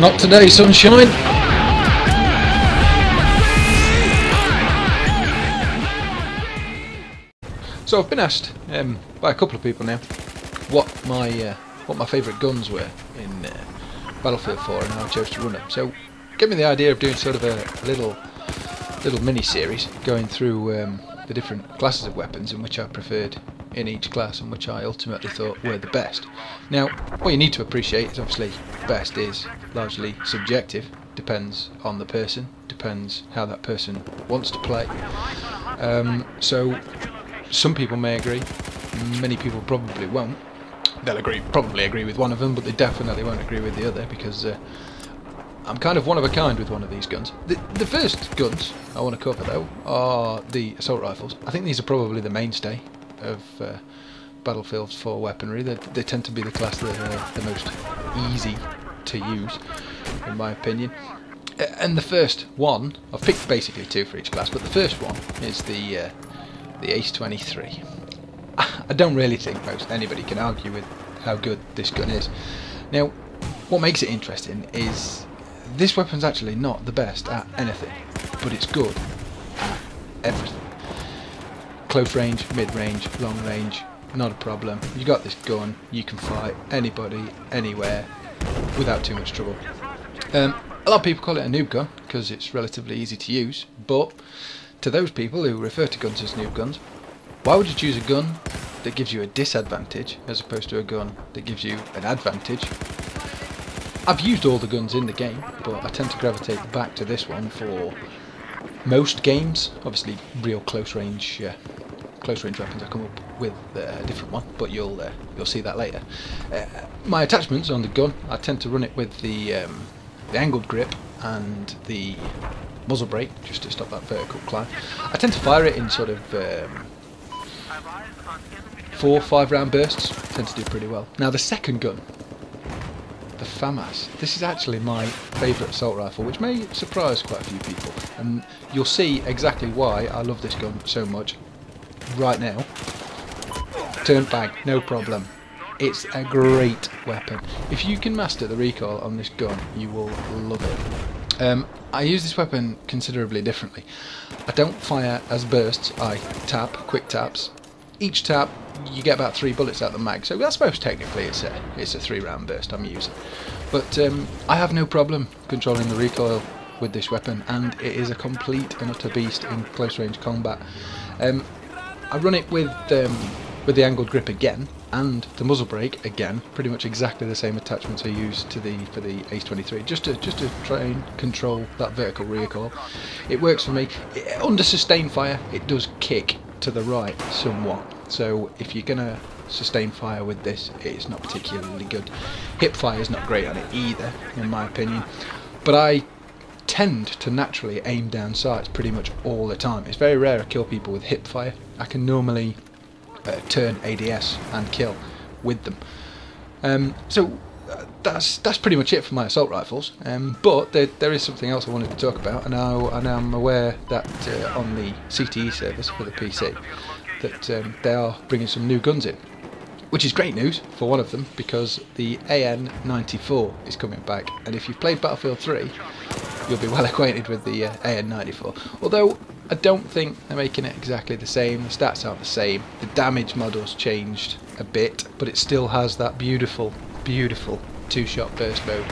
Not today, sunshine. So I've been asked by a couple of people now what my favourite guns were in Battlefield 4 and how I chose to run them. So gave me the idea of doing sort of a little mini series going through the different classes of weapons and which I preferred in each class and which I ultimately thought were the best. Now, what you need to appreciate is obviously best is largely subjective, depends on the person, depends how that person wants to play. So some people may agree, many people probably won't. They'll probably agree with one of them, but they definitely won't agree with the other because I'm kind of one of a kind with one of these guns. The first guns I want to cover though are the assault rifles. I think these are probably the mainstay of Battlefield 4 weaponry. They tend to be the class that are the most easy to use, in my opinion. And the first one, I've picked basically two for each class, but the first one is the Ace 23. I don't really think most anybody can argue with how good this gun is. Now, what makes it interesting is this weapon's actually not the best at anything, but it's good at everything. Close range, mid range, long range, not a problem. You got this gun, you can fight anybody, anywhere, without too much trouble. A lot of people call it a noob gun because it's relatively easy to use, but to those people who refer to guns as noob guns, why would you choose a gun that gives you a disadvantage as opposed to a gun that gives you an advantage? I've used all the guns in the game, but I tend to gravitate back to this one for most games. Obviously, real close range weapons I come up with a different one, but you'll see that later. My attachments on the gun, I tend to run it with the angled grip and the muzzle brake, just to stop that vertical climb. I tend to fire it in sort of 4-5 round bursts. Tend to do pretty well. Now the second gun, the FAMAS. This is actually my favourite assault rifle, which may surprise quite a few people, and you'll see exactly why I love this gun so much right now. Turn back, no problem. It's a great weapon. If you can master the recoil on this gun, you will love it. I use this weapon considerably differently. I don't fire as bursts, I tap, quick taps. Each tap you get about 3 bullets out of the mag, so I suppose technically it's a 3-round burst I'm using. But I have no problem controlling the recoil with this weapon, and it is a complete and utter beast in close range combat. I run it with the angled grip again and the muzzle brake again, pretty much exactly the same attachments I used for the Ace 23, just to try and control that vertical recoil. It works for me. Under sustained fire, it does kick to the right somewhat, so if you're gonna sustain fire with this, it's not particularly good. Hip fire is not great on it either, in my opinion, but I tend to naturally aim down sights pretty much all the time. It's very rare I kill people with hip fire. I can normally turn ADS and kill with them. So that's pretty much it for my assault rifles. But there is something else I wanted to talk about, and I'm aware that on the CTE service for the PC that they are bringing some new guns in, which is great news for one of them because the AN-94 is coming back, and if you've played Battlefield 3 you'll be well acquainted with the AN-94. Although I don't think they're making it exactly the same, the stats aren't the same, the damage model's changed a bit, but it still has that beautiful, beautiful 2-shot burst mode.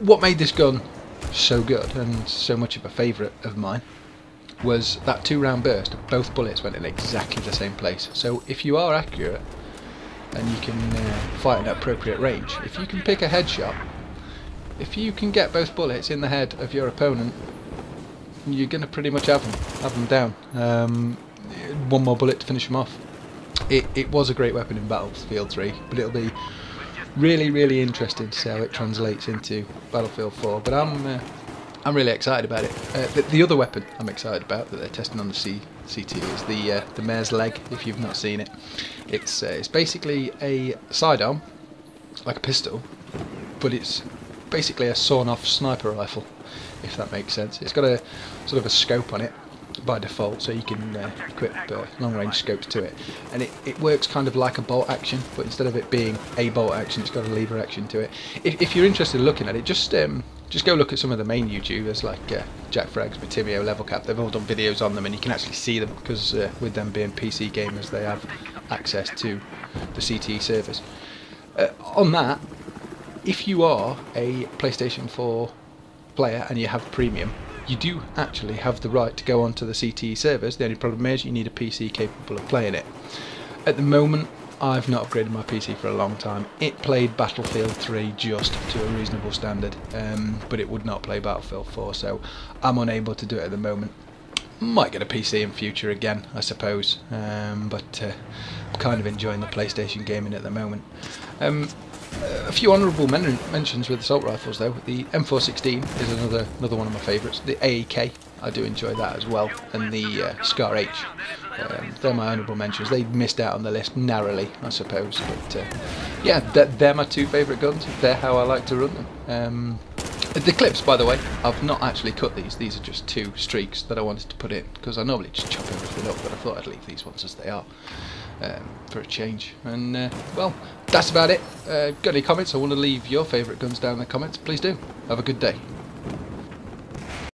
What made this gun so good and so much of a favourite of mine was that 2-round burst. Both bullets went in exactly the same place, so if you are accurate and you can fight at appropriate range, if you can pick a headshot, if you can get both bullets in the head of your opponent, you're going to pretty much have them down. One more bullet to finish them off. It was a great weapon in Battlefield 3, but it'll be really, really interesting to see how it translates into Battlefield 4. But I'm really excited about it. The other weapon I'm excited about that they're testing on the CT is the Mare's Leg. If you've not seen it, it's basically a sidearm, like a pistol, but it's basically a sawn-off sniper rifle, if that makes sense. It's got a sort of a scope on it, by default, so you can equip long range scopes to it, and it works kind of like a bolt action, but instead of it being a bolt action, it's got a lever action to it. If you're interested in looking at it, just go look at some of the main YouTubers like Jack Frags, Matimio, Level Cap. They've all done videos on them, and you can actually see them because with them being PC gamers, they have access to the CTE servers. On that, if you are a PlayStation 4 player and you have premium, you do actually have the right to go onto the CTE servers. The only problem is you need a PC capable of playing it. At the moment, I've not upgraded my PC for a long time. It played Battlefield 3 just to a reasonable standard, but it would not play Battlefield 4, so I'm unable to do it at the moment. Might get a PC in future again, I suppose, but I'm kind of enjoying the PlayStation gaming at the moment. A few honourable mentions with assault rifles though. The M416 is another one of my favourites. The AEK, I do enjoy that as well, and the Scar H. They're my honourable mentions. They missed out on the list narrowly, I suppose, but yeah, they're my two favourite guns. They're how I like to run them. The clips, by the way, I've not actually cut these. These are just two streaks that I wanted to put in, because I normally just chop everything up, but I thought I'd leave these ones as they are for a change. And well, that's about it. Got any comments? I want to leave your favourite guns down in the comments. Please do. Have a good day.